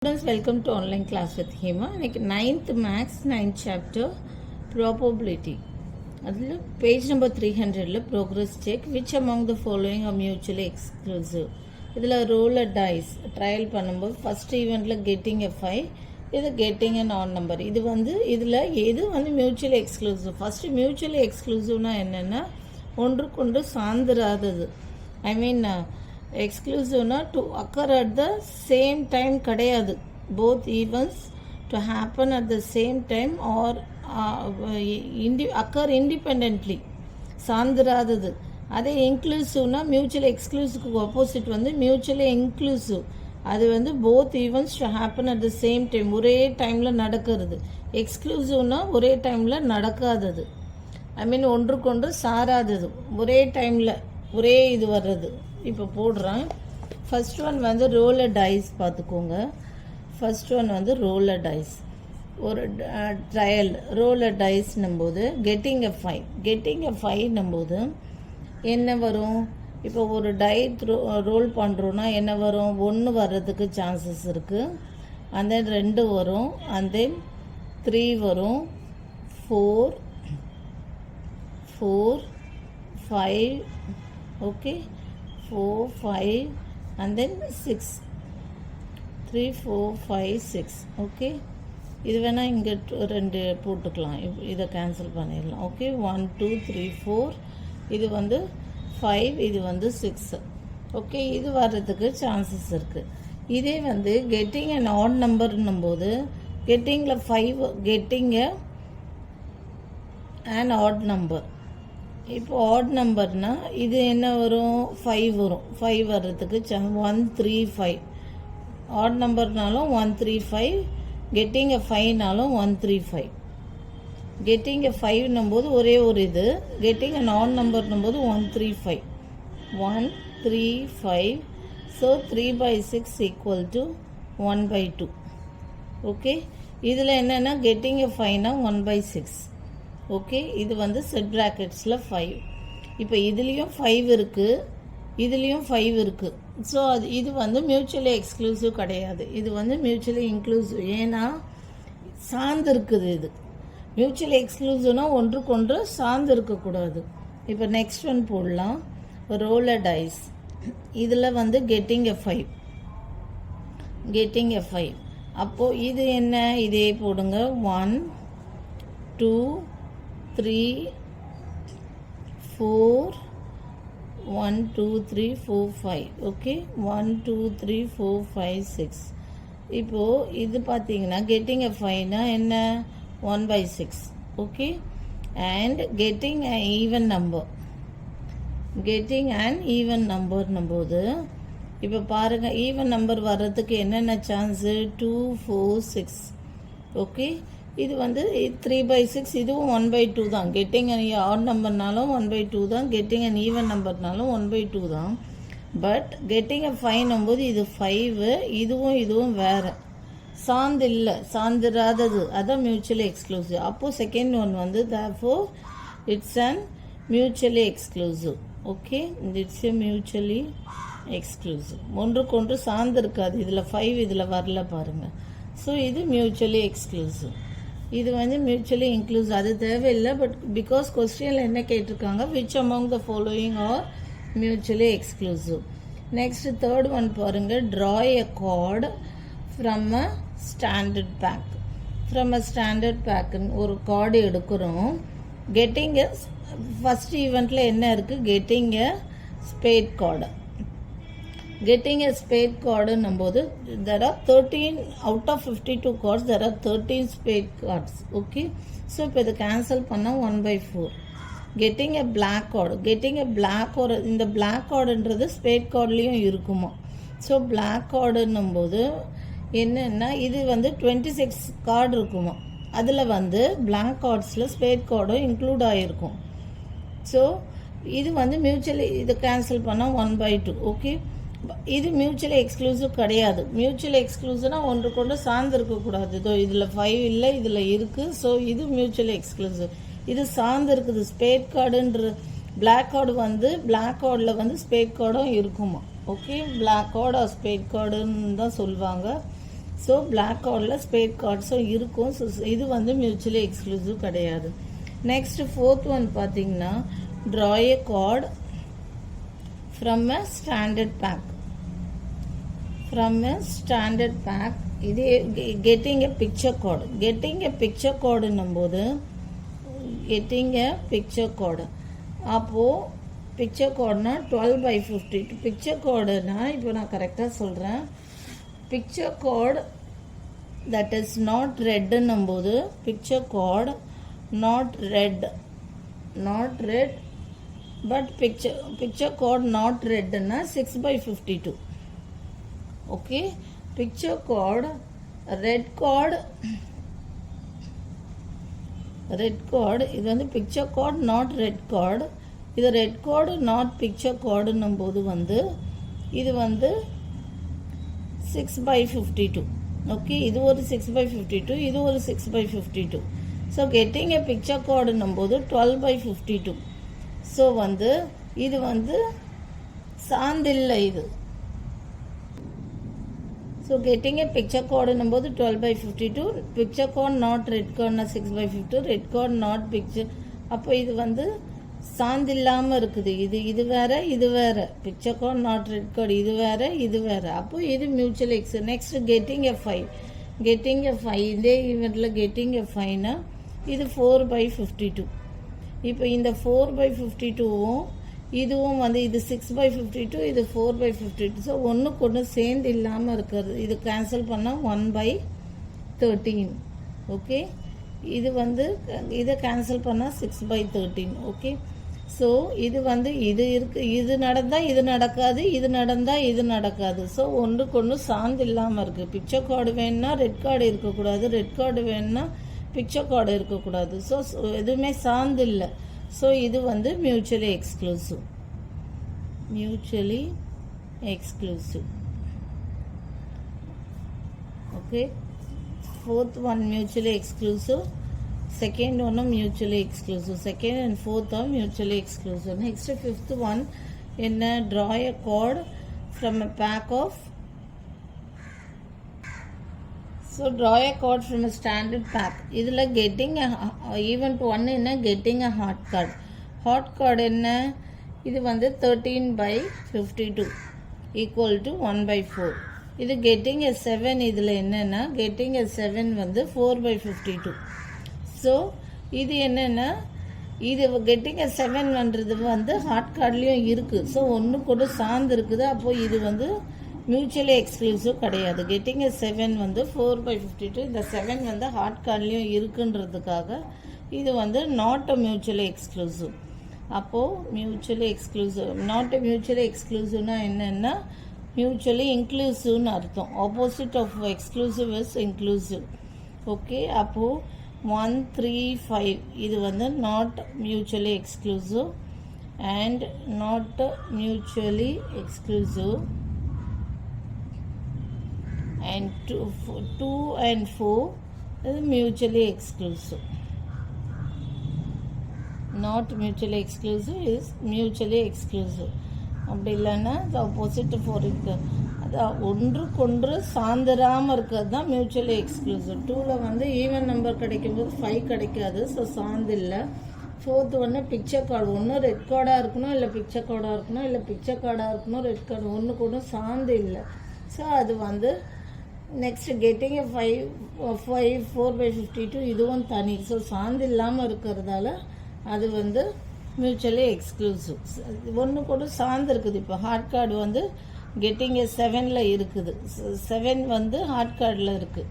Students, welcome to online class with Hema. Like 9th Max 9th chapter probability. அதில் page number 300ல progress check which among the following are mutually exclusive. இதில் roll a dice trial பண்ணும்போது first eventல getting a 5 இது getting an odd number. இது இதில் எது mutually exclusive. First mutually exclusiveனா என்னன்னா ஒன்றுக்கொன்று சார்ந்திராதது. I mean exclusive to occur at the same time கிடையாது. Both events to happen at the same time or occur independently சார்ந்திராதது. அதே இன்க்ளூசிவ்னா mutually எக்ஸ்க்ளூசிவ்க்கு opposite mutually inclusive. அது both events to happen at the same time ஒரே டைமில் நடக்கிறது. எக்ஸ்க்ளூசிவ்னா ஒரே டைமில் நடக்காதது. ஐ மீன் ஒன்றுக்கொன்று சாராதது, ஒரே டைமில் ஒரே இது வர்றது. இப்போ போடுறேன். ஃபர்ஸ்ட் ஒன் ரோலர் டைஸ் பார்த்துக்கோங்க. First one roll a dice. ஒரு ட்ரையல் ரோலர் டைஸ்னும்போது கெட்டிங் எ 5. கெட்டிங் எ 5னும்போது என்ன வரும்? இப்போ ஒரு டை ரோல் பண்ணுறோன்னா என்ன வரும்? 1 வர்றதுக்கு சான்சஸ் இருக்குது. அண்ட் தென் 2 வரும். அண்ட் தென் 3 வரும். 4 5 ஓகே 4 5 and then 6 3 4 5 6 ஓகே. இது வேணால் இங்கே 2 போட்டுக்கலாம். இதை கேன்சல் பண்ணிடலாம். ஓகே 1 2 3 4 இது 5 இது 6 ஓகே. இது வர்றதுக்கு சான்சஸ் இருக்குது. இதே கெட்டிங் அண்ட் ஆட் நம்பர்னும் போது கெட்டிங்கில் 5 கெட்டிங் அண்ட் ஆட் நம்பர். இப்போ ஆட் நம்பர்னால் இது என்ன வரும்? 5 வரும். 5 வர்றதுக்கு 1 3 5. ஆட் நம்பர்னாலும் 1 3 5. கெட்டிங் எ 5னாலும் 1 3 5. கெட்டிங் எ 5னும் போது ஒரே ஒரு இது. கெட்டிங் அண்ட் ஆட் நம்பர்னும் போது 1 3 5 1 3 5. So 3/6 equal to 1/2 okay. இதில் என்னென்னா கெட்டிங் எ 5னா 1/6 ஓகே. இது செட் ப்ராக்கெட்ஸில் 5. இப்போ இதுலேயும் 5 இருக்குது, இதுலேயும் 5 இருக்குது. ஸோ இது மியூச்சுவலி எக்ஸ்க்ளூசிவ் கிடையாது. இது மியூச்சுவலி இன்க்ளூசிவ். ஏன்னா சார்ந்து இருக்குது. இது மியூச்சுவலி எக்ஸ்க்ளூசிவ்னா ஒன்றுக்கொன்று சார்ந்து இருக்கக்கூடாது. இப்போ நெக்ஸ்ட் ஒன் போடலாம். Roller dice. இதில் கெட்டிங் எ 5. Getting a 5. அப்போது இது என்ன? இதே போடுங்க. 1 2 3 4 1 2 3 4 5 ஓகே. 1 2 3 4 5 6. இப்போது இது பார்த்தீங்கன்னா கெட்டிங் எ 5னா என்ன? 1/6 okay. And getting a even number. Getting and even நம்பர்னும் போது இப்போ பாருங்கள், ஈவன் நம்பர் வர்றதுக்கு என்னென்ன சான்ஸு? 2 4 6 ஓகே. இது 3/6. இதுவும் 1/2 தான். கெட்டிங் அண்ட் ஆட் நம்பர்னாலும் 1/2 தான். கெட்டிங் அண்ட் ஈவன் நம்பர்னாலும் 1/2 தான். பட் கெட்டிங் அ 5னும் போது இது 5. இதுவும் வேறு சார்ந்து இல்லை, சார்ந்திராதது. அதான் மியூச்சுவலி எக்ஸ்க்ளூசிவ். அப்போது second one therefore it's and mutually exclusive okay. It's a mutually exclusive. ஒன்றுக்கொன்று சார்ந்து இருக்காது. இதில் 5 இதில் வரல பாருங்கள். ஸோ இது மியூச்சுவலி எக்ஸ்க்ளூசிவ். இது மியூச்சுவலி இன்க்ளூசிவ். அது தேவையில்லை. பட் பிகாஸ் கொஸ்டினில் என்ன கேட்டிருக்காங்க? Which among the following are mutually exclusive. Next third one பாருங்கள். Draw a card from a standard pack. From a standard பேக்குன்னு ஒரு கார்டு எடுக்கிறோம். கெட்டிங் எ ஃபஸ்ட் ஈவெண்ட்டில் என்ன இருக்குது? Getting a spade card. Getting a spade cardன்னும் போது there are 13 out of 52 cards there are 13 spade cards okay. So இப்போ இதை கேன்சல் பண்ணால் 1/4. Getting a black card. Getting a black card. இந்த பிளாக் கார்டுன்றது ஸ்பேட் கார்ட்லேயும் இருக்குமா? ஸோ பிளாக் கார்டுன்னும் போது என்னென்னா இது 26 கார்டு இருக்குமா. அதில் பிளாக் கார்ட்ஸில் ஸ்பேட் கார்டும் இன்க்ளூட் ஆகிருக்கும். ஸோ இது மியூச்சுவலி இதை கேன்சல் பண்ணால் 1/2 ஓகே. இது மியூச்சுவலி எக்ஸ்க்ளூசிவ் கிடையாது. மியூச்சுவலி எக்ஸ்க்ளூசிவ்னா ஒன்றுக்கொண்டு சார்ந்து இருக்கக்கூடாது. இதோ இதில் 5 இல்லை, இதில் இருக்குது. ஸோ இது மியூச்சுவலி எக்ஸ்க்ளூசிவ். இது சார்ந்து இருக்குது. ஸ்பேட் கார்டுன்ற பிளாக் கார்டு பிளாக் கார்டில் ஸ்பேட் கார்டும் இருக்குமா okay. Black card or spade கார்டுன்னு தான் சொல்லுவாங்க. ஸோ பிளாக் கார்டில் ஸ்பேட் கார்ட்ஸும் இருக்கும். ஸோ இது வந்து மியூச்சுவலி எக்ஸ்க்ளூசிவ் கிடையாது. நெக்ஸ்ட் ஃபோர்த் ஒன் பார்த்தீங்கன்னா draw a card from a standard pack. From a standard pack இது getting a picture card. Getting a picture கார்டுன்னும் போது கெட்டிங் எ பிக்சர் கார்டு, அப்போது பிக்சர் கார்டுனா 12/52. பிக்சர் கார்டுனா இப்போ நான் கரெக்டாக சொல்கிறேன். Picture card that is not ரெட்டுன்னும் போது picture card not red but picture card not ரெட்னா 6/52. Okay, picture card red card இது வந்து picture card not red card. இது ரெட் கார்டு நாட் பிக்சர் கார்டுன்னும் போது வந்து இது வந்து 6/52. ஓகே, இது ஒரு 6/52, இது ஒரு 6/52. ஸோ கெட்டிங் எ பிக்சர் கார்டுன்னும் போது 12/52. ஸோ வந்து இது வந்து சாந்தில்லை இது. ஸோ கெட்டிங் எ பிக்சர் கார்டுன்னும் போது 12/52. பிக்சர் கார்டு நாட் ரெட் கார்டுனா 6/52. ரெட் கார்டு நாட் பிக்சர், அப்போ இது வந்து சாந்தில்லாமல் இருக்குது. இது வேற இது வேற. பிக்சர் கார்டு நாட் ரெட் கார்டு இது வேற இது வேற. அப்போ இது mutual ex. Next getting a 5. Getting a 5 இதே ஈவெண்ட்டில் கெட்டிங் எ 5னா இது 4/52. இப்போ இந்த 4/52வும் இதுவும் வந்து இது 6/52, இது 4/52. ஸோ ஒன்றுக்கு ஒன்று சேர்ந்து இல்லாமல் இருக்கிறது. இது கேன்சல் பண்ணால் 1/13. ஓகே, இது வந்து இதை கேன்சல் பண்ணால் 6/13. ஓகே, ஸோ இது வந்து இது இருக்குது. இது நடந்தால் இது நடக்காது, இது நடந்தால் இது நடக்காது. ஸோ ஒன்றுக்கு ஒன்று சார்ந்து இல்லாமல் இருக்குது. பிக்சர் கார்டு வேணும்னா ரெட் கார்டு இருக்கக்கூடாது, ரெட் கார்டு வேணும்னா பிக்சர் கார்டு இருக்கக்கூடாது. ஸோ எதுவுமே சார்ந்து இல்லை. ஸோ இது வந்து mutually exclusive. Okay, fourth one mutually exclusive, second one mutually exclusive, second and fourth are mutually exclusive. Next fifth one, in draw a card from a pack of, so draw a card from a standard pack. Idhula getting a event one in a getting a hot card in a இது வந்து 13/52 equal to 1/4. இது getting எ 7. இதில் என்னென்னா getting a 7 வந்து 4/52. So இது என்னென்னா இது getting எ 7ன்றது வந்து ஹாட் கார்ட்லேயும் இருக்குது. ஸோ ஒன்று கூட சார்ந்து இருக்குது. அப்போது இது வந்து மியூச்சுவலி எக்ஸ்க்ளூசிவ் கிடையாது. கெட்டிங் எ 7 வந்து 4/52. இந்த 7 வந்து ஹாட் கார்ட்லேயும் இருக்குன்றதுக்காக இது வந்து நாட் அ மியூச்சுவலி எக்ஸ்க்ளூசிவ். அப்போது மியூச்சுவலி எக்ஸ்க்ளூசிவ் நாட் மியூச்சுவலி எக்ஸ்க்ளூசிவ்னா என்னென்னா மியூச்சுவலி இன்க்ளூசிவ்னு அர்த்தம். Opposite of exclusive is inclusive. Okay, அப்போது 1, 3, 5 இது வந்து not mutually exclusive and not mutually exclusive. And 2 and 4 இது mutually exclusive. Not mutually exclusive is mutually exclusive. அப்படி இல்லைன்னா the opposite for it. அதான் ஒன்றுக்கொன்று சார்ந்திராமல் இருக்கிறது தான் மியூச்சுவலி எக்ஸ்க்ளூசிவ். 2ல் வந்து ஈவன் நம்பர் கிடைக்கும்போது 5 கிடைக்காது. ஸோ சார்ந்து இல்லை. ஃபோர்த் ஒன்று பிக்சர் கார்டு. ஒன்று ரெட் கார்டாக இருக்கணும், இல்லை பிக்சர் கார்டாக இருக்கணும், இல்லை பிக்சர் கார்டாக இருக்கணும், ரெட் கார்டு. ஒன்றுக்கு ஒன்று சார்ந்து இல்லை. ஸோ அது வந்து நெக்ஸ்ட் கெட்டிங் எ 5 4/52 இதுவும் தனி. ஸோ சார்ந்து இல்லாமல் இருக்கிறதால அது வந்து மியூச்சுவலி எக்ஸ்க்ளூசிவ். ஒன்று கூட சார்ந்து இருக்குது. இப்போ ஹாட் கார்டு வந்து கெட்டிங் எ 7ல் இருக்குது. 7 வந்து ஹாட் கார்டில் இருக்குது.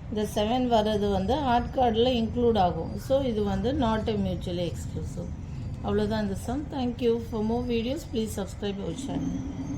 இந்த 7 வர்றது வந்து ஹாட் கார்டில் இன்க்ளூட் ஆகும். ஸோ இது வந்து நாட் எ மியூச்சுவலி எக்ஸ்க்ளூசிவ். அவ்வளோதான் இந்த sum. Thank you. For more videos please subscribe our channel.